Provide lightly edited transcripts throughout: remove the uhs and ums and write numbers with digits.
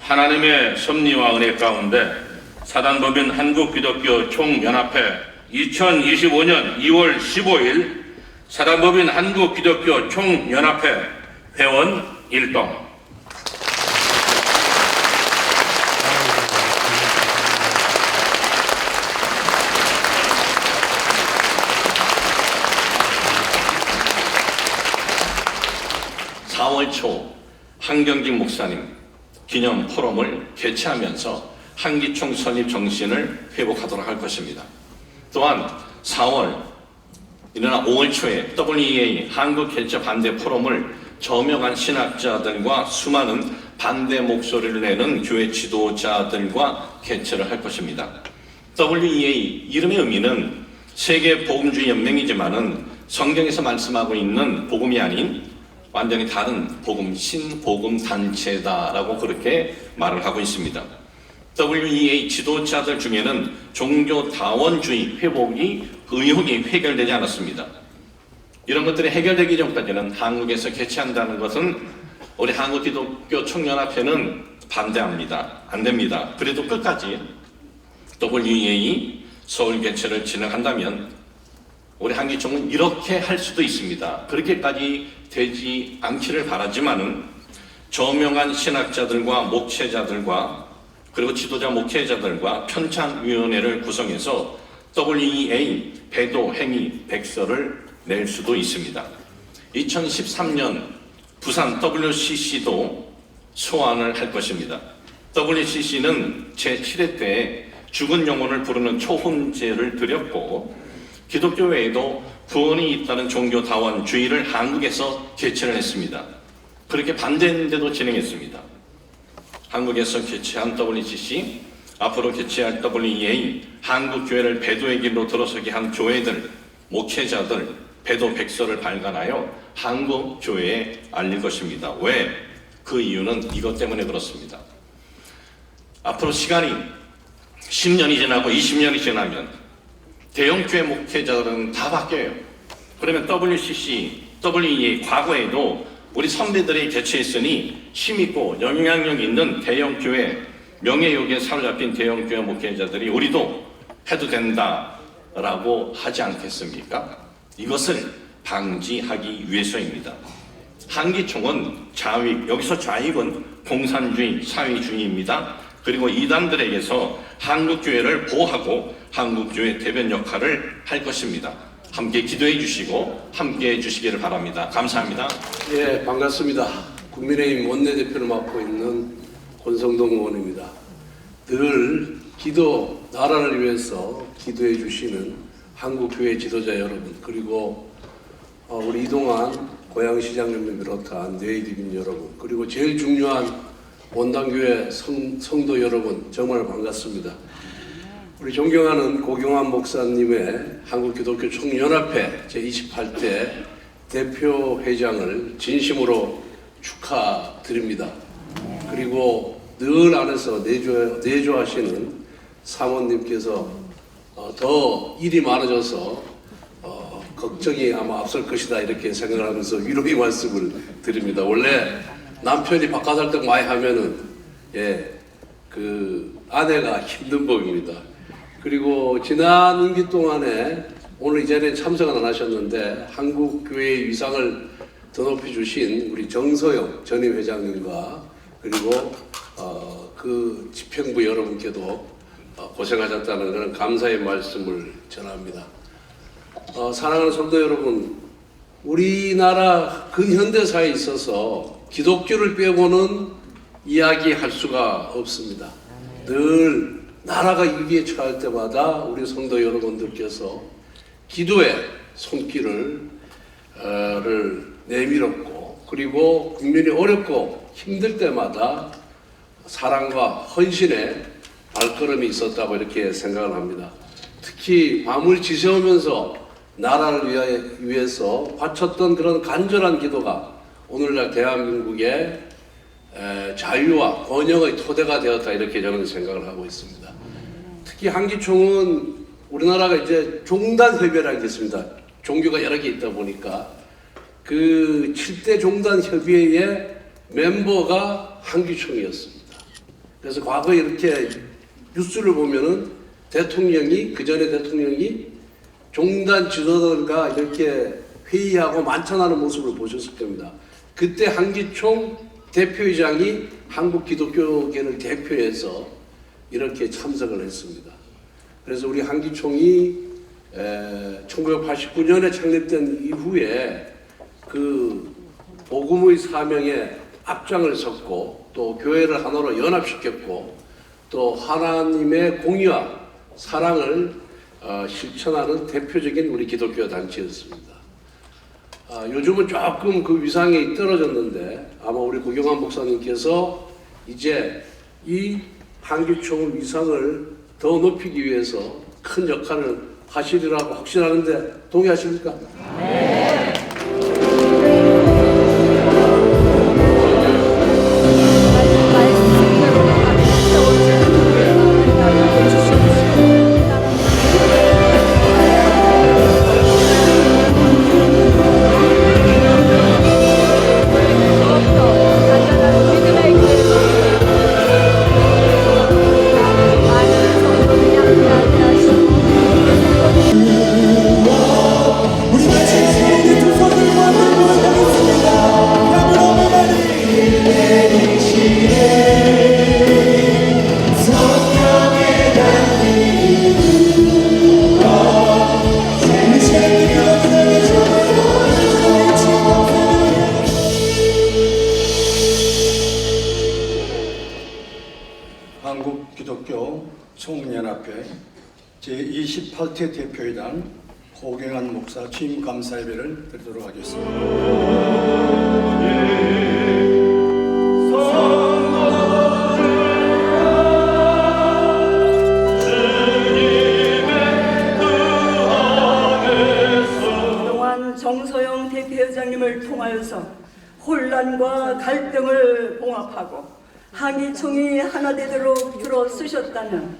하나님의 섭리와 은혜 가운데 사단법인 한국기독교 총연합회 2025년 2월 15일 사단법인 한국기독교 총연합회 회원 일동 (4월) 초 한경직 목사님 기념 포럼을 개최하면서 한기총 설립 정신을 회복하도록 할 것입니다. 또한 4월 일어나 5월 초에 WEA 한국 개최 반대 포럼을 저명한 신학자들과 수많은 반대 목소리를 내는 교회 지도자들과 개최를 할 것입니다. WEA 이름의 의미는 세계 복음주의 연맹이지만은 성경에서 말씀하고 있는 복음이 아닌 완전히 다른 복음, 신복음 단체다라고 그렇게 말을 하고 있습니다. WEA 지도자들 중에는 종교다원주의 회복이 의혹이 해결되지 않았습니다. 이런 것들이 해결되기 전까지는 한국에서 개최한다는 것은 우리 한국기독교 총연합회는 반대합니다. 안 됩니다. 그래도 끝까지 WEA 서울 개최를 진행한다면 우리 한기총은 이렇게 할 수도 있습니다. 그렇게까지 되지 않기를 바라지만은 저명한 신학자들과 목회자들과 그리고 지도자 목회자들과 편찬위원회를 구성해서 WEA 배도 행위 백서를 낼 수도 있습니다. 2013년 부산 WCC도 소환을 할 것입니다. WCC는 제7회 때 죽은 영혼을 부르는 초혼제를 드렸고 기독교 외에도 구원이 있다는 종교다원주의를 한국에서 개최를 했습니다. 그렇게 반대했는데도 진행했습니다. 한국에서 개최한 WCC, 앞으로 개최할 WEA, 한국교회를 배도의 길로 들어서게 한 교회들, 목회자들, 배도 백서를 발간하여 한국교회에 알릴 것입니다. 왜? 그 이유는 이것 때문에 그렇습니다. 앞으로 시간이 10년이 지나고 20년이 지나면 대형교회 목회자들은 다 바뀌어요. 그러면 WCC, WEA 과거에도 우리 선배들이 개최했으니 힘있고 영향력 있는 대형교회, 명예욕에 사로잡힌 대형교회 목회자들이 우리도 해도 된다라고 하지 않겠습니까? 이것을 방지하기 위해서입니다. 한기총은 좌익, 여기서 좌익은 공산주의, 사회주의입니다. 그리고 이단들에게서 한국교회를 보호하고 한국교회 대변 역할을 할 것입니다. 함께 기도해 주시고 함께 해 주시기를 바랍니다. 감사합니다. 예, 반갑습니다. 국민의힘 원내대표를 맡고 있는 권성동 의원입니다. 늘 나라를 위해서 기도해 주시는 한국교회 지도자 여러분, 그리고 우리 이동환 고양시장님을 비롯한 뇌이디빈 여러분, 그리고 제일 중요한 원당교회 성도 여러분, 정말 반갑습니다. 우리 존경하는 고경환 목사님의 한국기독교 총연합회 제28대 대표회장을 진심으로 축하드립니다. 그리고 늘 안에서 내조하시는 사모님께서 더 일이 많아져서 걱정이 아마 앞설 것이다 이렇게 생각을 하면서 위로의 말씀을 드립니다. 원래 남편이 바깥 활동 많이 하면은 그 아내가 힘든 법입니다. 그리고 지난 임기 동안에 오늘 이 자리에 참석은 안 하셨는데 한국교회의 위상을 더 높여주신 우리 정서영 전임 회장님과 그리고 그 집행부 여러분께도 고생하셨다는 그런 감사의 말씀을 전합니다. 사랑하는 성도 여러분, 우리나라 근현대사에 있어서 기독교를 빼고는 이야기할 수가 없습니다. 늘 나라가 위기에 처할 때마다 우리 성도 여러분들께서 기도의 손길을 내밀었고, 그리고 국민이 어렵고 힘들 때마다 사랑과 헌신의 발걸음이 있었다고 이렇게 생각을 합니다. 특히 밤을 지새우면서 나라를 위해서 바쳤던 그런 간절한 기도가 오늘날 대한민국의 자유와 번영의 토대가 되었다 이렇게 저는 생각을 하고 있습니다. 특히 한기총은 우리나라가 이제 종단협의회라는 게 있습니다. 종교가 여러 개 있다 보니까 그 7대 종단협의회의 멤버가 한기총이었습니다. 그래서 과거에 이렇게 뉴스를 보면은 대통령이, 그 전에 대통령이 종단 지도자들과 이렇게 회의하고 만찬하는 모습을 보셨을 겁니다. 그때 한기총 대표이장이 한국 기독교계를 대표해서 이렇게 참석을 했습니다. 그래서 우리 한기총이 1989년에 창립된 이후에 그 복음의 사명에 앞장을 섰고 또 교회를 하나로 연합시켰고 또 하나님의 공의와 사랑을 실천하는 대표적인 우리 기독교 단체였습니다. 요즘은 조금 그 위상이 떨어졌는데 아마 우리 고경환 목사님께서 이제 이 한기총 위상을 더 높이기 위해서 큰 역할을 하시리라고 확신하는데 동의하십니까? 네. 한국기독교 총연합회 제28회 대표이장 고경환 목사 취임 감사 예배를 드리도록 하겠습니다. 그동안 정소영 대표회장님을 통하여서 혼란과 갈등을 봉합하고 한기총이 하나 되도록 들어 쓰셨다면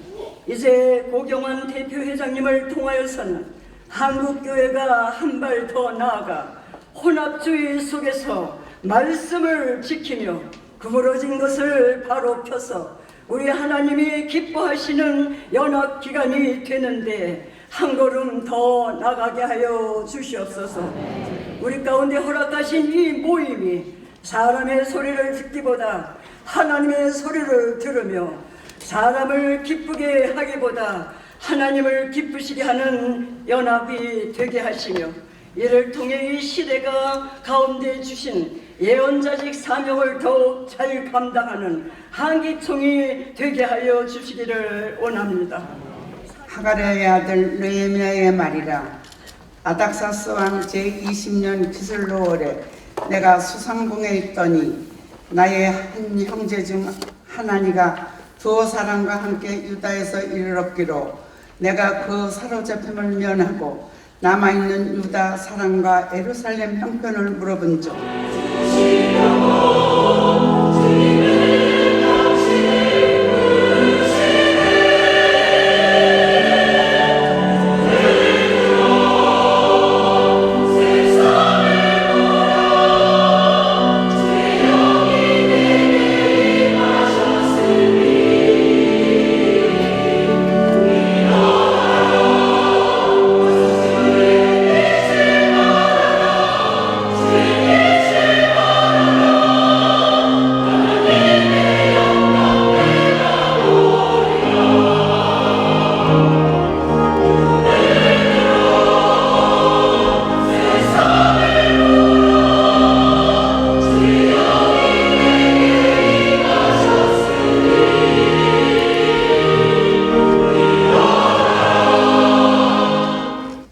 이제 고경환 대표회장님을 통하여서는 한국교회가 한 발 더 나아가 혼합주의 속에서 말씀을 지키며 구부러진 것을 바로 펴서 우리 하나님이 기뻐하시는 연합기관이 되는데 한 걸음 더 나가게 하여 주시옵소서. 우리 가운데 허락하신 이 모임이 사람의 소리를 듣기보다 하나님의 소리를 들으며 사람을 기쁘게 하기보다 하나님을 기쁘시게 하는 연합이 되게 하시며 이를 통해 이 시대가 가운데 주신 예언자직 사명을 더욱 잘 감당하는 한기총이 되게 하여 주시기를 원합니다. 하가랴의 아들 느헤미야의 말이라. 아닥사스 왕 제20년 기슬로월에 내가 수상궁에 있더니 나의 한 형제 중 하나니가 두어 사람과 함께 유다에서 이르렀기로 내가 그 사로잡힘을 면하고 남아있는 유다 사람과 예루살렘 형편을 물어본즉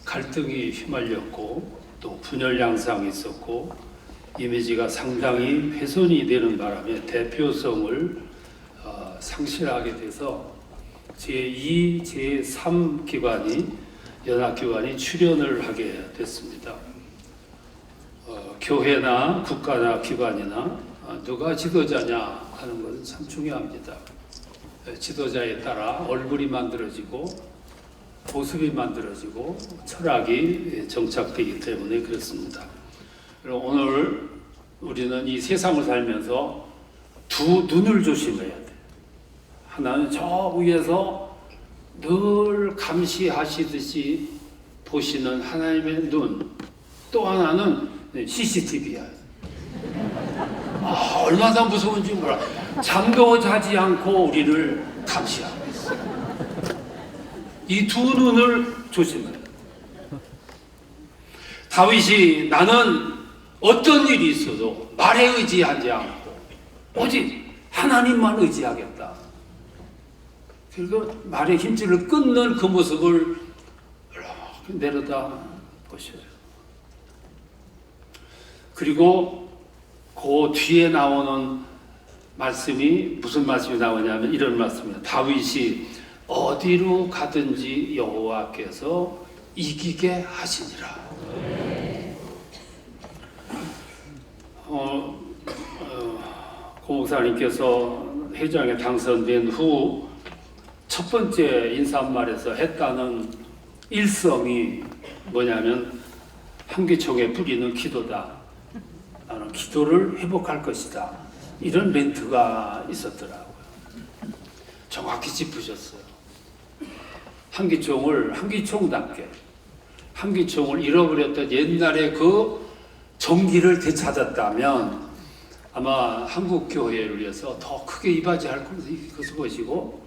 갈등이 휘말렸고 또 분열 양상이 있었고 이미지가 상당히 훼손이 되는 바람에 대표성을 상실하게 돼서 제2, 제3 기관이 연합기관이 출연을 하게 됐습니다. 교회나 국가나 기관이나 누가 지도자냐 하는 것은 참 중요합니다. 지도자에 따라 얼굴이 만들어지고 모습이 만들어지고 철학이 정착되기 때문에 그렇습니다. 그리고 오늘 우리는 이 세상을 살면서 두 눈을 조심해야 돼. 하나는 저 위에서 늘 감시하시듯이 보시는 하나님의 눈, 또 하나는 CCTV야. 얼마나 무서운지 몰라. 잠도 자지 않고 우리를 감시하고 있어. 이 두 눈을 조심해요. 다윗이 나는 어떤 일이 있어도 말에 의지하지 않고 오직 하나님만 의지하겠다. 그리고 말의 힘줄을 끊는 그 모습을 이렇게 내려다 보셔요. 그리고 그 뒤에 나오는 말씀이 무슨 말씀이 나오냐면 이런 말씀이에요. 다윗이 어디로 가든지 여호와께서 이기게 하시니라. 고 목사님께서 회장에 당선된 후 첫 번째 인사말에서 했다는 일성이 뭐냐면 한기총에 뿌리는 기도다. 나는 기도를 회복할 것이다. 이런 멘트가 있었더라고요. 정확히 짚으셨어요. 한기총답게 한기총을 잃어버렸던 옛날의 그 정기를 되찾았다면 아마 한국 교회를 위해서 더 크게 이바지할 것을 보시고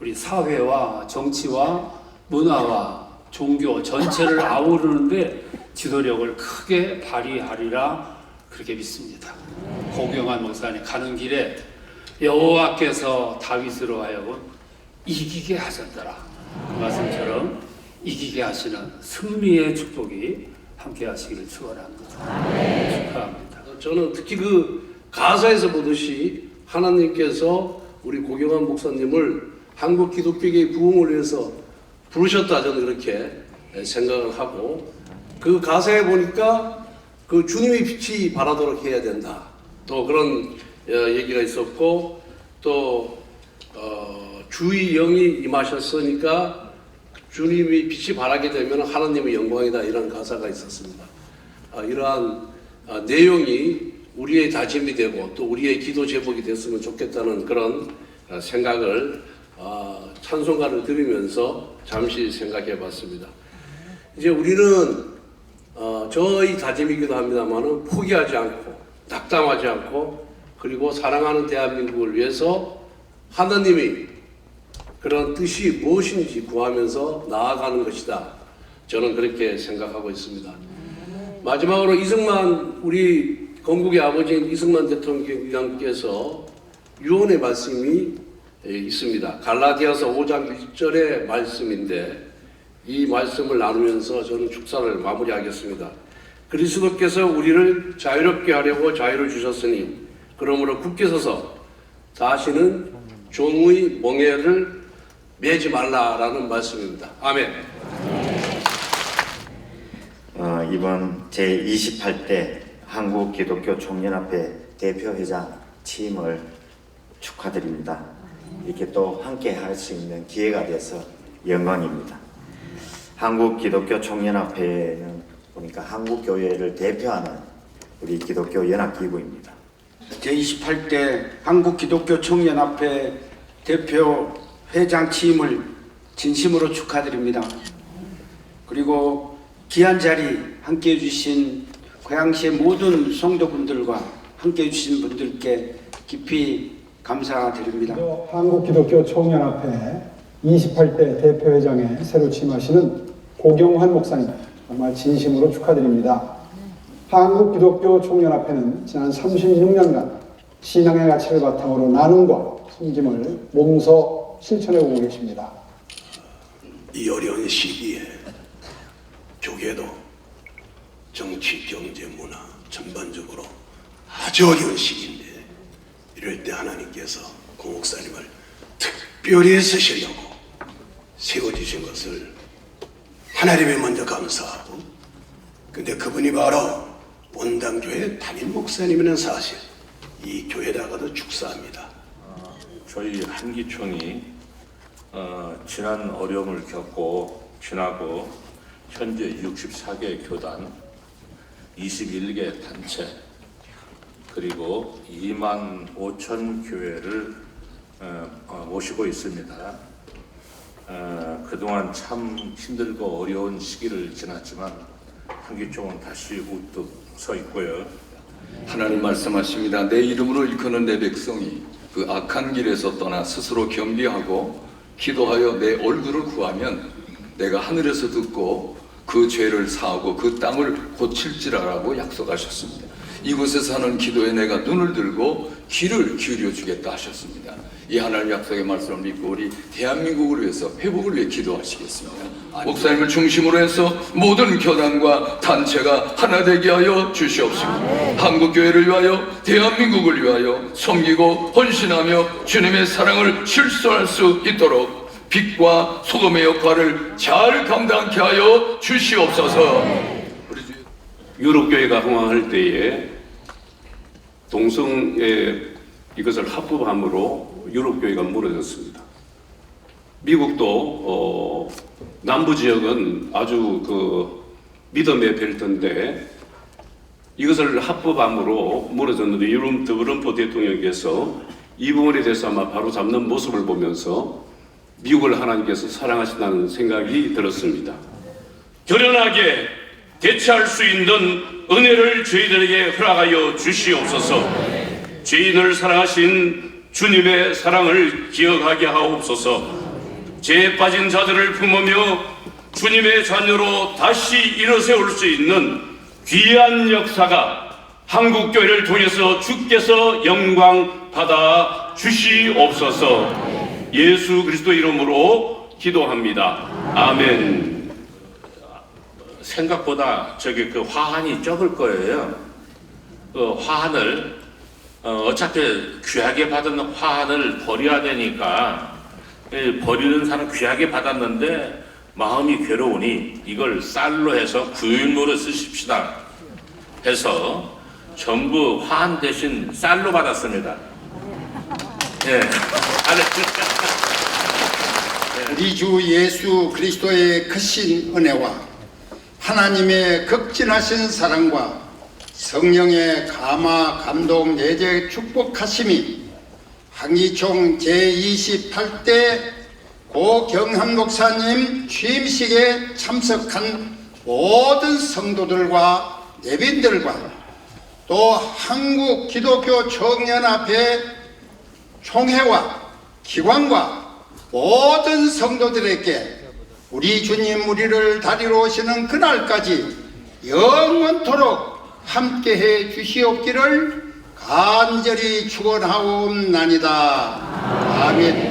우리 사회와 정치와 문화와 종교 전체를 아우르는데 지도력을 크게 발휘하리라 그렇게 믿습니다. 고경환 목사님 가는 길에 여호와께서 다윗으로 하여금 이기게 하셨더라. 그 말씀처럼 이기게 하시는 승리의 축복이 함께 하시기를 축원합니다. 축하합니다. 저는 특히 그 가사에서 보듯이 하나님께서 우리 고경환 목사님을 한국 기독교계의 부흥을 위해서 부르셨다, 저는 그렇게 생각을 하고, 그 가사에 보니까 그 주님의 빛이 발하도록 해야 된다, 또 그런 얘기가 있었고, 또 주의 영이 임하셨으니까 주님의 빛이 발하게 되면 하나님의 영광이다, 이런 가사가 있었습니다. 이러한 내용이 우리의 다짐이 되고 또 우리의 기도 제목이 됐으면 좋겠다는 그런 생각을 찬송가를 들으면서 잠시 생각해 봤습니다. 이제 우리는 저희 다짐이기도 합니다만은 포기하지 않고 낙담하지 않고 그리고 사랑하는 대한민국을 위해서 하나님이 그런 뜻이 무엇인지 구하면서 나아가는 것이다. 저는 그렇게 생각하고 있습니다. 마지막으로 이승만, 우리 건국의 아버지인 이승만 대통령께서 유언의 말씀이 있습니다. 갈라디아서 5장 1절의 말씀인데 이 말씀을 나누면서 저는 축사를 마무리하겠습니다. 그리스도께서 우리를 자유롭게 하려고 자유를 주셨으니 그러므로 굳게 서서 다시는 종의 멍에를 매지 말라라는 말씀입니다. 아멘. 이번 제28대 한국기독교총연합회 대표회장 취임을 축하드립니다. 이렇게 또 함께 할 수 있는 기회가 돼서 영광입니다. 한국기독교총연합회는 보니까 한국교회를 대표하는 우리 기독교 연합기구입니다. 제28대 한국기독교총연합회 대표 회장 취임을 진심으로 축하드립니다. 그리고 귀한 자리 함께해 주신 고양시의 모든 성도분들과 함께해 주신 분들께 깊이 감사드립니다. 한국기독교총연합회 28대 대표회장에 새로 취임하시는 고경환 목사님 정말 진심으로 축하드립니다. 한국기독교총연합회는 지난 36년간 신앙의 가치를 바탕으로 나눔과 섬김을 몸소 실천해오고 계십니다. 이 어려운 시기에 교계도 정치, 경제, 문화 전반적으로 아주 어려운 시기인데 이럴 때 하나님께서 고 목사님을 특별히 쓰시려고 세워주신 것을 하나님에 먼저 감사하고, 근데 그분이 바로 원당교회 담임 목사님이라는 사실, 이 교회다가도 축사합니다. 저희 한기총이 지난 어려움을 겪고 지나고 현재 64개 교단, 21개 단체, 그리고 2만 5천 교회를 모시고 있습니다. 그동안 참 힘들고 어려운 시기를 지났지만 한기총은 다시 우뚝 서 있고요. 하나님 말씀하십니다. 내 이름으로 일컫는 내 백성이 그 악한 길에서 떠나 스스로 겸비하고 기도하여 내 얼굴을 구하면 내가 하늘에서 듣고 그 죄를 사하고 그 땅을 고칠지라라고 약속하셨습니다. 이곳에 사는 기도에 내가 눈을 들고 귀를 기울여 주겠다 하셨습니다. 이 하나님 약속의 말씀을 믿고 우리 대한민국을 위해서 회복을 위해 기도하시겠습니다. 목사님을 중심으로 해서 모든 교단과 단체가 하나 되게 하여 주시옵시고 한국교회를 위하여 대한민국을 위하여 섬기고 헌신하며 주님의 사랑을 실수할 수 있도록 빛과 소금의 역할을 잘 감당케 하여 주시옵소서. 유럽교회가 흥황할 때에 동성애 이것을 합법함으로 유럽교회가 무너졌습니다. 미국도 남부 지역은 아주 그 믿음의 벨트인데 이것을 합법함으로 무너졌는데 유럽 트럼프 대통령께서 이 부분에 대해서 아마 바로 잡는 모습을 보면서 미국을 하나님께서 사랑하신다는 생각이 들었습니다. 결연하게 대처할 수 있는 은혜를 저희들에게 허락하여 주시옵소서. 죄인을 사랑하신 주님의 사랑을 기억하게 하옵소서. 죄에 빠진 자들을 품으며 주님의 자녀로 다시 일어세울 수 있는 귀한 역사가 한국교회를 통해서 주께서 영광 받아 주시옵소서. 예수 그리스도 이름으로 기도합니다. 아멘. 생각보다 그 화환이 적을 거예요. 그 화환을 어차피 귀하게 받은 화환을 버려야 되니까 버리는 사람 귀하게 받았는데 마음이 괴로우니 이걸 쌀로 해서 구일모로 쓰십시다 해서 전부 화환 대신 쌀로 받았습니다. 예. 우리 주 예수 그리스도의 크신 은혜와 하나님의 극진하신 사랑과 성령의 감화 감동 내재 축복하심이 한기총 제28대 고경한 목사님 취임식에 참석한 모든 성도들과 예빈들과 또 한국 기독교 청년합회 총회와 기관과 모든 성도들에게 우리 주님 우리를 다리러 오시는 그날까지 영원토록 함께해 주시옵기를 간절히 축원하옵나이다. 아멘.